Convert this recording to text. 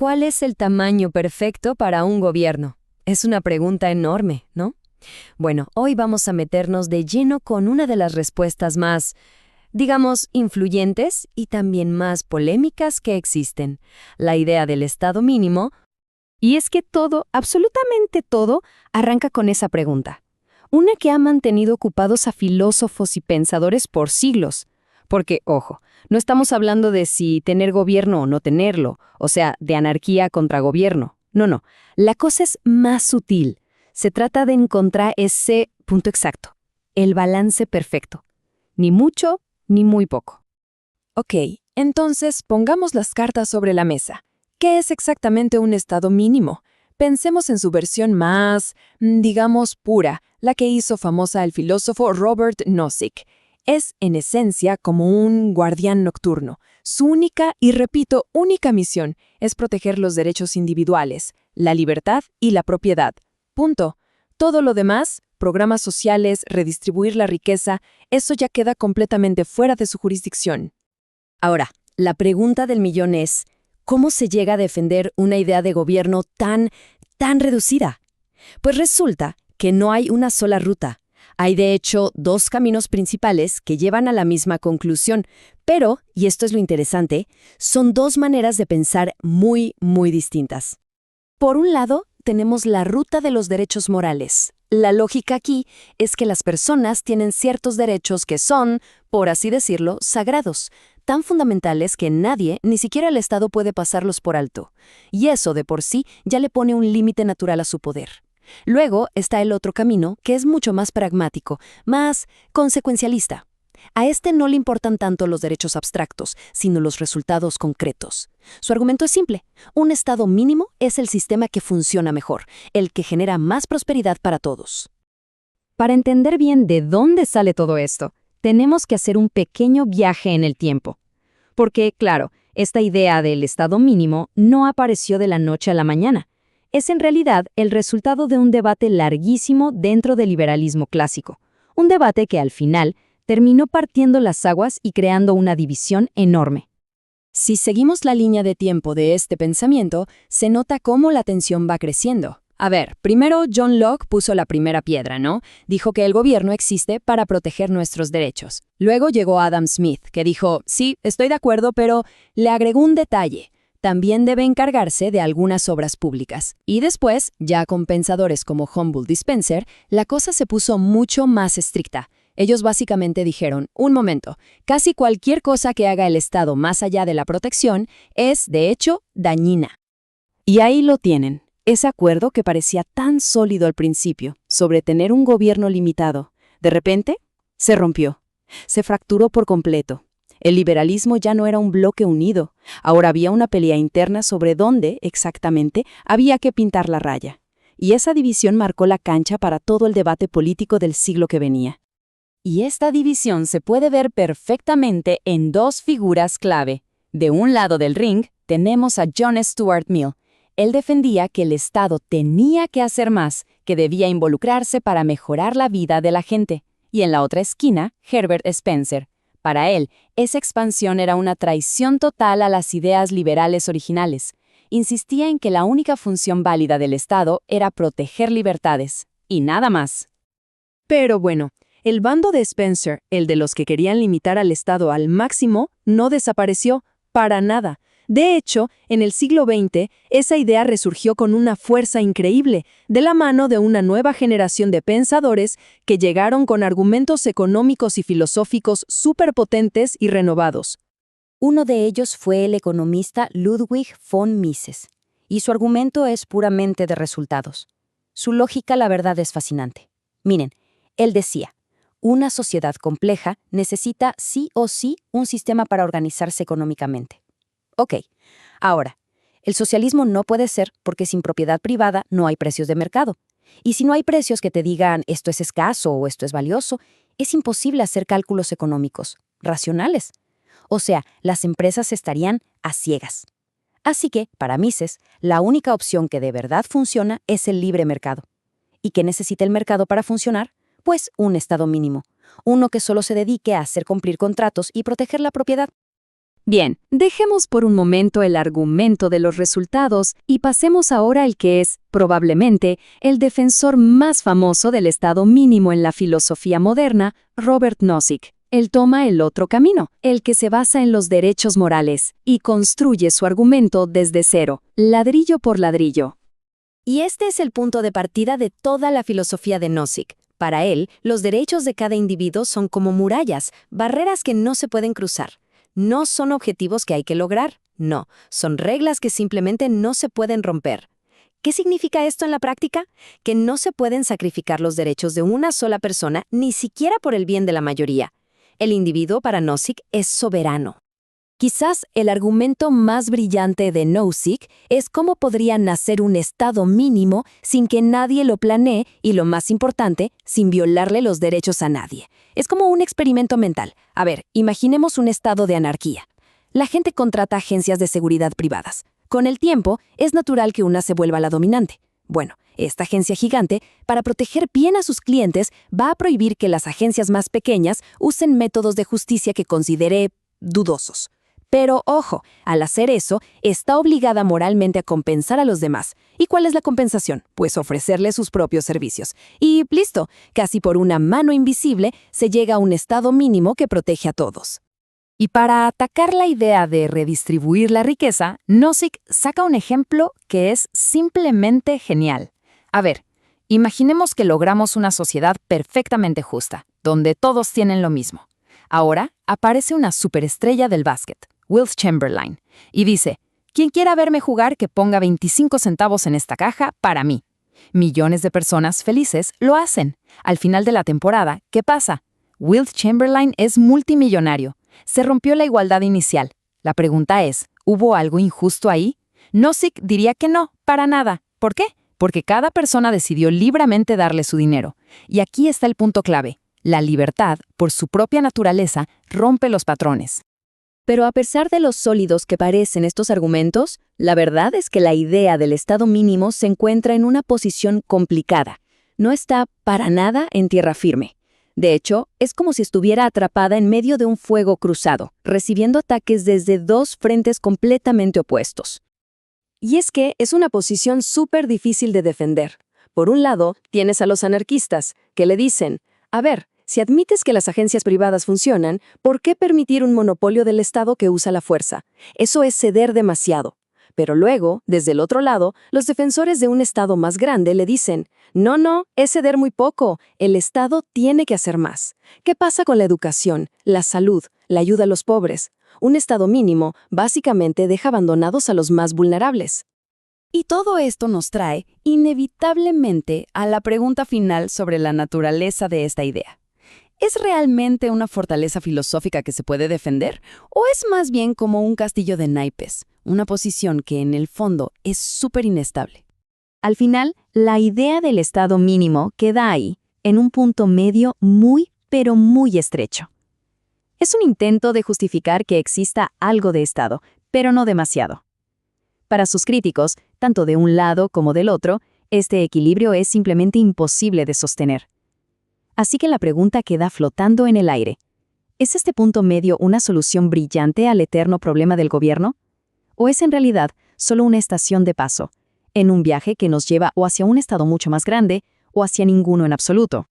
¿cuál es el tamaño perfecto para un gobierno? Es una pregunta enorme, ¿no? Bueno, hoy vamos a meternos de lleno con una de las respuestas más, digamos, influyentes y también más polémicas que existen, la idea del Estado mínimo. Y es que todo, absolutamente todo, arranca con esa pregunta. Una que ha mantenido ocupados a filósofos y pensadores por siglos. Porque, ojo, no estamos hablando de si tener gobierno o no tenerlo, o sea, de anarquía contra gobierno. No. La cosa es más sutil. Se trata de encontrar ese punto exacto, el balance perfecto. Ni mucho, ni muy poco. Ok, entonces pongamos las cartas sobre la mesa. ¿Qué es exactamente un estado mínimo? Pensemos en su versión más, digamos, pura, la que hizo famosa el filósofo Robert Nozick. Es, en esencia, como un guardián nocturno. Su única, y repito, única misión es proteger los derechos individuales, la libertad y la propiedad. Punto. Todo lo demás, programas sociales, redistribuir la riqueza, eso ya queda completamente fuera de su jurisdicción. Ahora, la pregunta del millón es, ¿cómo se llega a defender una idea de gobierno tan reducida? Pues resulta que no hay una sola ruta. Hay de hecho dos caminos principales que llevan a la misma conclusión, pero, y esto es lo interesante, son dos maneras de pensar muy distintas. Por un lado, tenemos la ruta de los derechos morales. La lógica aquí es que las personas tienen ciertos derechos que son, por así decirlo, sagrados, tan fundamentales que nadie, ni siquiera el Estado, puede pasarlos por alto. Y eso de por sí ya le pone un límite natural a su poder. Luego está el otro camino, que es mucho más pragmático, más consecuencialista. A este no le importan tanto los derechos abstractos, sino los resultados concretos. Su argumento es simple. Un Estado mínimo es el sistema que funciona mejor, el que genera más prosperidad para todos. Para entender bien de dónde sale todo esto, tenemos que hacer un pequeño viaje en el tiempo. Porque, claro, esta idea del Estado mínimo no apareció de la noche a la mañana. Es en realidad el resultado de un debate larguísimo dentro del liberalismo clásico. Un debate que al final terminó partiendo las aguas y creando una división enorme. Si seguimos la línea de tiempo de este pensamiento, se nota cómo la tensión va creciendo. A ver, primero John Locke puso la primera piedra, ¿no? Dijo que el gobierno existe para proteger nuestros derechos. Luego llegó Adam Smith, que dijo, sí, estoy de acuerdo, pero le agregó un detalle. También debe encargarse de algunas obras públicas. Y después, ya con pensadores como Humboldt y Spencer, la cosa se puso mucho más estricta. Ellos básicamente dijeron, un momento, casi cualquier cosa que haga el Estado más allá de la protección es, de hecho, dañina. Y ahí lo tienen, ese acuerdo que parecía tan sólido al principio, sobre tener un gobierno limitado. De repente, se rompió, se fracturó por completo. El liberalismo ya no era un bloque unido, ahora había una pelea interna sobre dónde, exactamente, había que pintar la raya. Y esa división marcó la cancha para todo el debate político del siglo que venía. Y esta división se puede ver perfectamente en dos figuras clave. De un lado del ring tenemos a John Stuart Mill. Él defendía que el Estado tenía que hacer más, que debía involucrarse para mejorar la vida de la gente. Y en la otra esquina, Herbert Spencer. Para él, esa expansión era una traición total a las ideas liberales originales. Insistía en que la única función válida del Estado era proteger libertades, y nada más. Pero bueno, el bando de Spencer, el de los que querían limitar al Estado al máximo, no desapareció para nada. De hecho, en el siglo XX, esa idea resurgió con una fuerza increíble, de la mano de una nueva generación de pensadores que llegaron con argumentos económicos y filosóficos superpotentes y renovados. Uno de ellos fue el economista Ludwig von Mises, y su argumento es puramente de resultados. Su lógica, la verdad, es fascinante. Miren, él decía, una sociedad compleja necesita sí o sí un sistema para organizarse económicamente. Ok, ahora, el socialismo no puede ser porque sin propiedad privada no hay precios de mercado. Y si no hay precios que te digan esto es escaso o esto es valioso, es imposible hacer cálculos económicos, racionales. O sea, las empresas estarían a ciegas. Así que, para Mises, la única opción que de verdad funciona es el libre mercado. ¿Y qué necesita el mercado para funcionar? Pues un Estado mínimo, uno que solo se dedique a hacer cumplir contratos y proteger la propiedad. Bien, dejemos por un momento el argumento de los resultados y pasemos ahora al que es, probablemente, el defensor más famoso del estado mínimo en la filosofía moderna, Robert Nozick. Él toma el otro camino, el que se basa en los derechos morales, y construye su argumento desde cero, ladrillo por ladrillo. Y este es el punto de partida de toda la filosofía de Nozick. Para él, los derechos de cada individuo son como murallas, barreras que no se pueden cruzar. No son objetivos que hay que lograr, no, son reglas que simplemente no se pueden romper. ¿Qué significa esto en la práctica? Que no se pueden sacrificar los derechos de una sola persona, ni siquiera por el bien de la mayoría. El individuo para Nozick es soberano. Quizás el argumento más brillante de Nozick es cómo podría nacer un estado mínimo sin que nadie lo planee y, lo más importante, sin violarle los derechos a nadie. Es como un experimento mental. A ver, imaginemos un estado de anarquía. La gente contrata agencias de seguridad privadas. Con el tiempo, es natural que una se vuelva la dominante. Bueno, esta agencia gigante, para proteger bien a sus clientes, va a prohibir que las agencias más pequeñas usen métodos de justicia que considere dudosos. Pero, ojo, al hacer eso, está obligada moralmente a compensar a los demás. ¿Y cuál es la compensación? Pues ofrecerles sus propios servicios. Y listo, casi por una mano invisible, se llega a un estado mínimo que protege a todos. Y para atacar la idea de redistribuir la riqueza, Nozick saca un ejemplo que es simplemente genial. A ver, imaginemos que logramos una sociedad perfectamente justa, donde todos tienen lo mismo. Ahora aparece una superestrella del básquet, Wilt Chamberlain, y dice, quien quiera verme jugar que ponga 25 centavos en esta caja para mí. Millones de personas felices lo hacen. Al final de la temporada, ¿qué pasa? Wilt Chamberlain es multimillonario. Se rompió la igualdad inicial. La pregunta es, ¿hubo algo injusto ahí? Nozick diría que no, para nada. ¿Por qué? Porque cada persona decidió libremente darle su dinero. Y aquí está el punto clave. La libertad, por su propia naturaleza, rompe los patrones. Pero a pesar de lo sólidos que parecen estos argumentos, la verdad es que la idea del estado mínimo se encuentra en una posición complicada. No está para nada en tierra firme. De hecho, es como si estuviera atrapada en medio de un fuego cruzado, recibiendo ataques desde dos frentes completamente opuestos. Y es que es una posición súper difícil de defender. Por un lado, tienes a los anarquistas, que le dicen, a ver, si admites que las agencias privadas funcionan, ¿por qué permitir un monopolio del Estado que usa la fuerza? Eso es ceder demasiado. Pero luego, desde el otro lado, los defensores de un Estado más grande le dicen, no, es ceder muy poco, el Estado tiene que hacer más. ¿Qué pasa con la educación, la salud, la ayuda a los pobres? Un Estado mínimo básicamente deja abandonados a los más vulnerables. Y todo esto nos trae, inevitablemente, a la pregunta final sobre la naturaleza de esta idea. ¿Es realmente una fortaleza filosófica que se puede defender? ¿O es más bien como un castillo de naipes, una posición que en el fondo es súper inestable? Al final, la idea del estado mínimo queda ahí, en un punto medio muy, pero muy estrecho. Es un intento de justificar que exista algo de estado, pero no demasiado. Para sus críticos, tanto de un lado como del otro, este equilibrio es simplemente imposible de sostener. Así que la pregunta queda flotando en el aire. ¿Es este punto medio una solución brillante al eterno problema del gobierno? ¿O es en realidad solo una estación de paso, en un viaje que nos lleva o hacia un estado mucho más grande o hacia ninguno en absoluto?